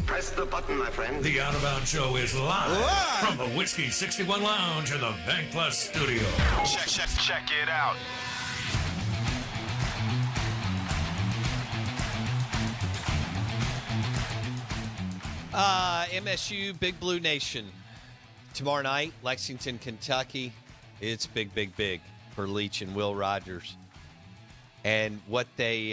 Press the button, my friend. The Out of Bounds Show is live from the Whiskey 61 Lounge in the Bank Plus studio. Check it out. MSU, Big Blue Nation. Tomorrow night, Lexington, Kentucky. It's big, big, big for Leach and Will Rogers. And what they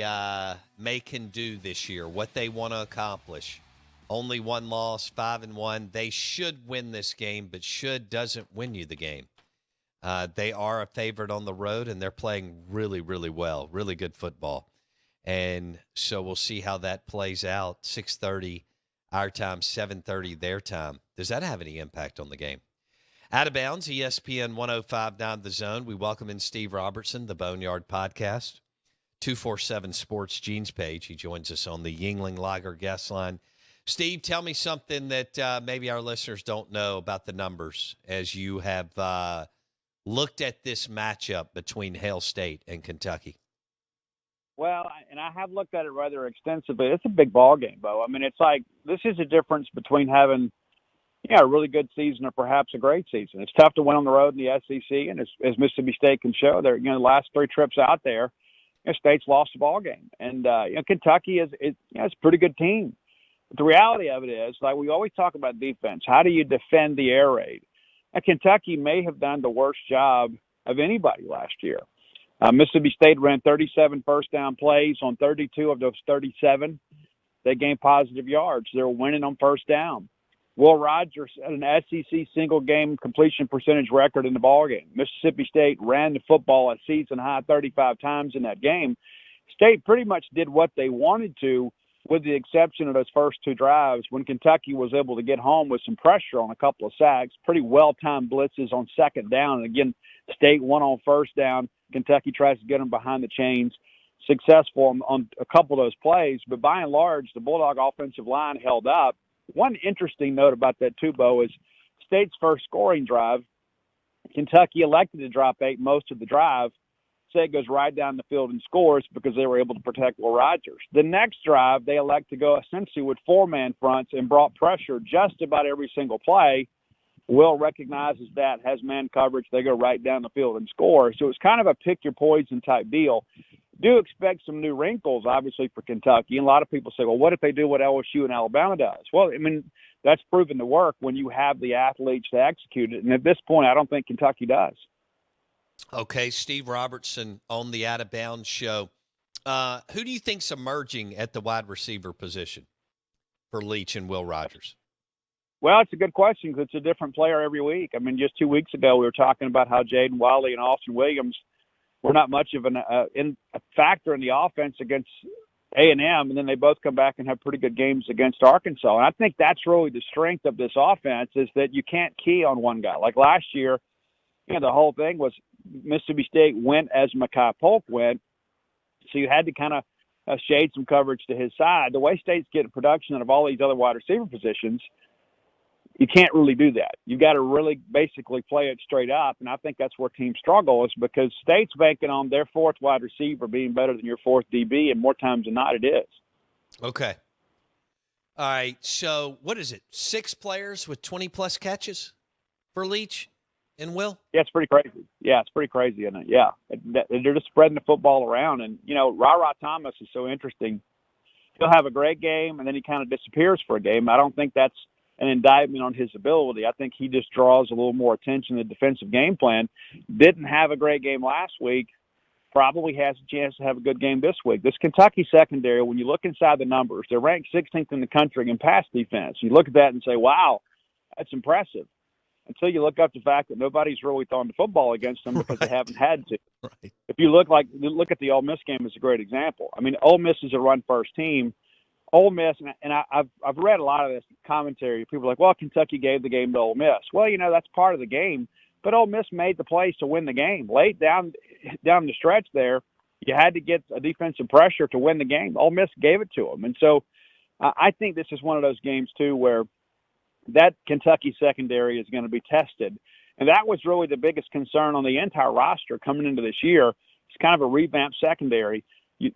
can do this year, what they want to accomplish. Only one loss, 5-1. They should win this game, but should doesn't win you the game. They are a favorite on the road, and they're playing really, really well, really good football. And so we'll see how that plays out. 6:30 our time, 7:30 their time. Does that have any impact on the game? Out of Bounds, ESPN 105.9 The Zone. We welcome in Steve Robertson, the Boneyard Podcast, 247 Sports Genes page. He joins us on the Yingling Lager guest line. Steve, tell me something that maybe our listeners don't know about the numbers as you have looked at this matchup between Hail State and Kentucky. Well, and I have looked at it rather extensively. It's a big ball game, Bo. I mean, it's like this is a difference between having a really good season or perhaps a great season. It's tough to win on the road in the SEC, and as Mississippi State can show, the last three trips out there, State's lost the ball game, and Kentucky is a pretty good team. But the reality of it is, like we always talk about defense, how do you defend the air raid? And Kentucky may have done the worst job of anybody last year. Mississippi State ran 37 first down plays on 32 of those 37. They gained positive yards. They were winning on first down. Will Rogers had an SEC single game completion percentage record in the ballgame. Mississippi State ran the football a season high 35 times in that game. State pretty much did what they wanted to, with the exception of those first two drives, when Kentucky was able to get home with some pressure on a couple of sacks, pretty well-timed blitzes on second down. And again, State won on first down. Kentucky tries to get them behind the chains, successful on a couple of those plays. But by and large, the Bulldog offensive line held up. One interesting note about that, too, Bo, is State's first scoring drive, Kentucky elected to drop 8 most of the drive. State goes right down the field and scores because they were able to protect Will Rogers. The next drive, they elect to go essentially with 4-man fronts and brought pressure just about every single play. Will recognizes that, has man coverage. They go right down the field and score. So it's kind of a pick-your-poison type deal. Do expect some new wrinkles, obviously, for Kentucky. And a lot of people say, well, what if they do what LSU and Alabama does? Well, I mean, that's proven to work when you have the athletes to execute it. And at this point, I don't think Kentucky does. Okay, Steve Robertson on the Out of Bounds show. Who do you think's emerging at the wide receiver position for Leach and Will Rogers? Well, it's a good question because it's a different player every week. I mean, just 2 weeks ago, we were talking about how Jaden Wiley and Austin Williams were not much of a factor in the offense against A&M, and then they both come back and have pretty good games against Arkansas. And I think that's really the strength of this offense, is that you can't key on one guy. Like last year, the whole thing was Mississippi State went as Mekhi Polk went, so you had to kind of shade some coverage to his side. The way State's getting production out of all these other wide receiver positions, you can't really do that. You've got to really basically play it straight up, and I think that's where teams struggle, is because State's banking on their fourth wide receiver being better than your fourth DB, and more times than not it is. Okay. All right, so what is it, 6 players with 20-plus catches for Leach and Will? Yeah, it's pretty crazy. Yeah, it's pretty crazy, isn't it? Yeah. They're just spreading the football around, and, Ra Thomas is so interesting. He'll have a great game, and then he kind of disappears for a game. I don't think that's an indictment on his ability. I think he just draws a little more attention to the defensive game plan. Didn't have a great game last week. Probably has a chance to have a good game this week. This Kentucky secondary, when you look inside the numbers, they're ranked 16th in the country in pass defense. You look at that and say, wow, that's impressive. Until you look up the fact that nobody's really throwing the football against them because they haven't had to. Right. If you look at the Ole Miss game as a great example. I mean, Ole Miss is a run-first team. Ole Miss, and I've read a lot of this commentary. People are like, well, Kentucky gave the game to Ole Miss. Well, that's part of the game. But Ole Miss made the plays to win the game. Late down the stretch there, you had to get a defensive pressure to win the game. Ole Miss gave it to them. And so I think this is one of those games, too, where that Kentucky secondary is going to be tested. And that was really the biggest concern on the entire roster coming into this year. It's kind of a revamped secondary.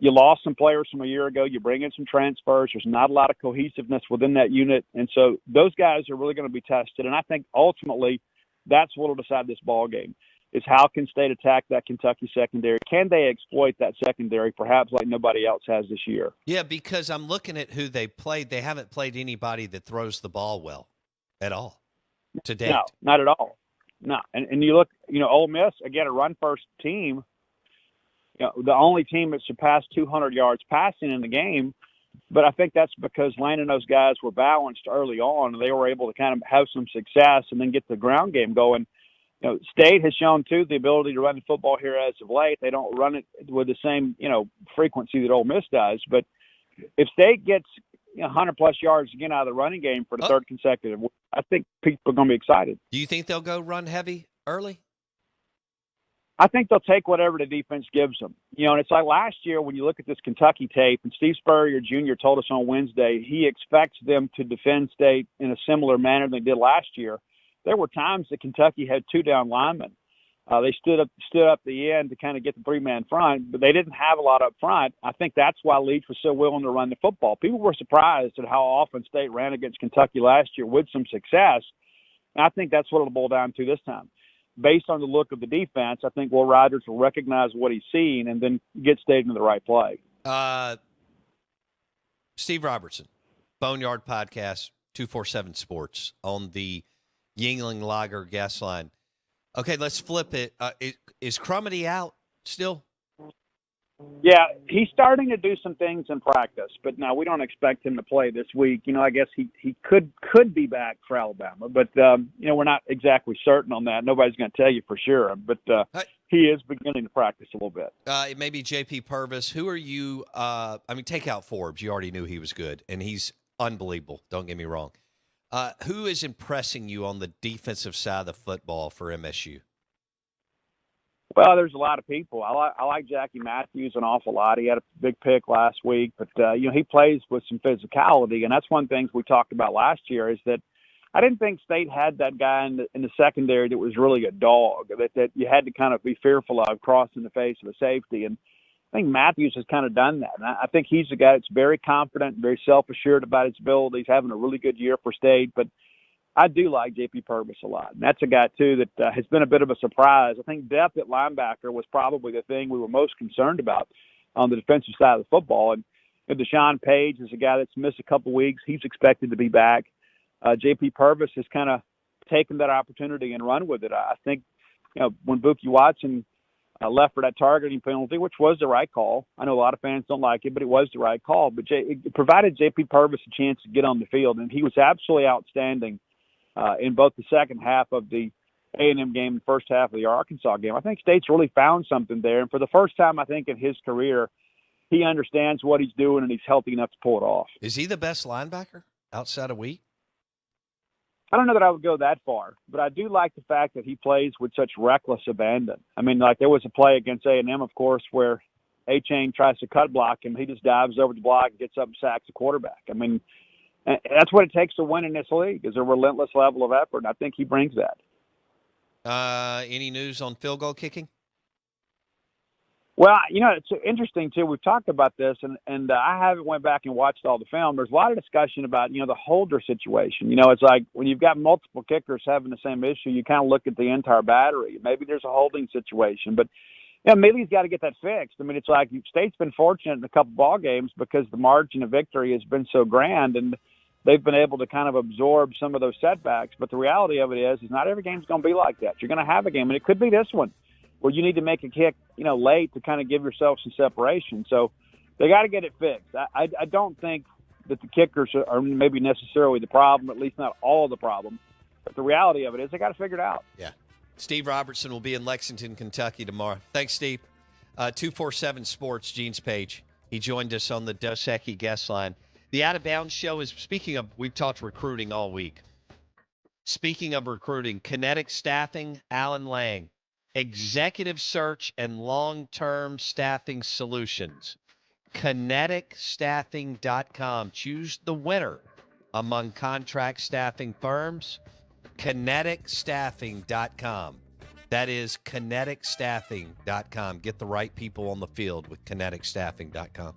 you lost some players from a year ago. You bring in some transfers. There's not a lot of cohesiveness within that unit. And so those guys are really going to be tested. And I think ultimately that's what will decide this ball game is how can State attack that Kentucky secondary? Can they exploit that secondary perhaps like nobody else has this year? Yeah, because I'm looking at who they played. They haven't played anybody that throws the ball well at all to date. No, not at all. No. And you look, Ole Miss, again, a run-first team, the only team that surpassed 200 yards passing in the game. But I think that's because Lane and those guys were balanced early on, and they were able to kind of have some success and then get the ground game going. State has shown, too, the ability to run the football here as of late. They don't run it with the same, frequency that Ole Miss does. But if State gets 100-plus yards again out of the running game for the third consecutive week, I think people are going to be excited. Do you think they'll go run heavy early? I think they'll take whatever the defense gives them. And it's like last year when you look at this Kentucky tape, and Steve Spurrier Jr. told us on Wednesday he expects them to defend State in a similar manner than they did last year. There were times that Kentucky had two down linemen. They stood up the end to kind of get the three-man front, but they didn't have a lot up front. I think that's why Leach was so willing to run the football. People were surprised at how often State ran against Kentucky last year with some success. And I think that's what it'll boil down to this time. Based on the look of the defense, I think Will Rogers will recognize what he's seen and then get State into the right play. Steve Robertson, Boneyard Podcast, 247 Sports on the Yingling Lager guest line. Okay, let's flip it. Is Crumity out still? Yeah, he's starting to do some things in practice, but no, we don't expect him to play this week. I guess he could be back for Alabama, but we're not exactly certain on that. Nobody's going to tell you for sure, but he is beginning to practice a little bit. It may be J.P. Purvis. Who are you? Take out Forbes. You already knew he was good, and he's unbelievable. Don't get me wrong. Who is impressing you on the defensive side of the football for MSU? Well, there's a lot of people. I like Jackie Matthews an awful lot. He had a big pick last week, but he plays with some physicality, and that's one thing we talked about last year is that I didn't think State had that guy in the secondary that was really a dog that you had to kind of be fearful of crossing the face of a safety. And I think Matthews has kind of done that. And I think he's a guy that's very confident, very self-assured about his abilities, having a really good year for State. But I do like J.P. Purvis a lot. And that's a guy, too, that has been a bit of a surprise. I think depth at linebacker was probably the thing we were most concerned about on the defensive side of the football. And Deshaun Page is a guy that's missed a couple weeks. He's expected to be back. J.P. Purvis has kind of taken that opportunity and run with it. I think, when Buki Watson left for that targeting penalty, which was the right call. I know a lot of fans don't like it, but it was the right call. But it provided J.P. Purvis a chance to get on the field, and he was absolutely outstanding in both the second half of the A&M game and the first half of the Arkansas game. I think State's really found something there, and for the first time, I think, in his career, he understands what he's doing, and he's healthy enough to pull it off. Is he the best linebacker outside of Wheat? I don't know that I would go that far, but I do like the fact that he plays with such reckless abandon. There was a play against A&M, of course, where A-Chain tries to cut block him. He just dives over the block and gets up and sacks the quarterback. That's what it takes to win in this league is a relentless level of effort, and I think he brings that. Any news on field goal kicking? Well, it's interesting, too. We've talked about this, and I haven't went back and watched all the film. There's a lot of discussion about, the holder situation. It's like when you've got multiple kickers having the same issue, you kind of look at the entire battery. Maybe there's a holding situation, but maybe he's got to get that fixed. It's like State's been fortunate in a couple ball games because the margin of victory has been so grand, and they've been able to kind of absorb some of those setbacks. But the reality of it is not every game's going to be like that. You're going to have a game, and it could be this one, where you need to make a kick, late to kind of give yourself some separation. So they got to get it fixed. I don't think that the kickers are maybe necessarily the problem, at least not all of the problem. But the reality of it is they got to figure it out. Yeah. Steve Robertson will be in Lexington, Kentucky tomorrow. Thanks, Steve. 247 Sports, Gene's page. He joined us on the Dos Equis guest line. The Out of Bounds show is, speaking of, we've talked recruiting all week. Speaking of recruiting, Kinetic Staffing, Alan Lang. Executive search and long-term staffing solutions. KineticStaffing.com. Choose the winner among contract staffing firms. KineticStaffing.com. That is kineticstaffing.com. Get the right people on the field with kineticstaffing.com.